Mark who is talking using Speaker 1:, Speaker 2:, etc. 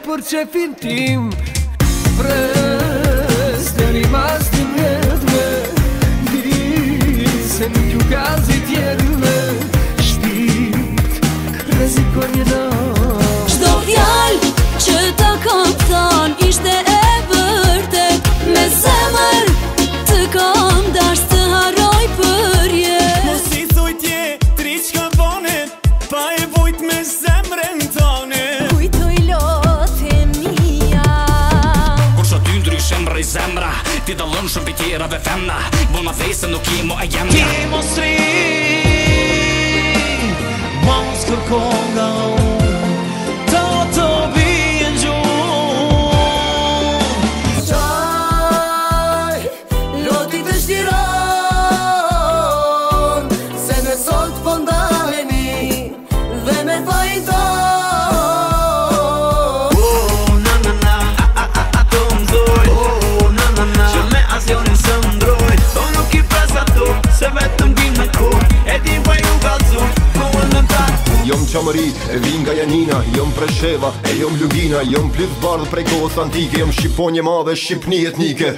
Speaker 1: për qefin tim. Pres të rimas të mjetëve, di se nuk ju ka zi tjerëve. Shpit, rezikon një natë.
Speaker 2: Çdo fjallë që ta kam thon ishte e vërtet. Me zemër të kam dash të harroj për jetë.
Speaker 3: Mos i thuj tjetri qka bonet, pa e vujt me zemrën tone.
Speaker 2: Kujtoj lotën mia.
Speaker 4: Kur që ty ndryshëm rrej zemra, ti dallon shumë për tjerave femna. Bona thej se nuk i mo e jemja.
Speaker 3: Ti mos ri, mos kërko nga unë, ta të vijen gjumë.
Speaker 1: Qaj, loti të shtiron, se në sot po ndalemi dhe me fajton.
Speaker 3: Se vetëm din me kur, e din pa ju galëzun, kohën në takë.
Speaker 5: Jom qamëri, e vin nga Janina, jom Presheva, e jom Lugina, jom plidh bardh prej kohës antike, jom Shqiponje madhe, Shqipni etnike.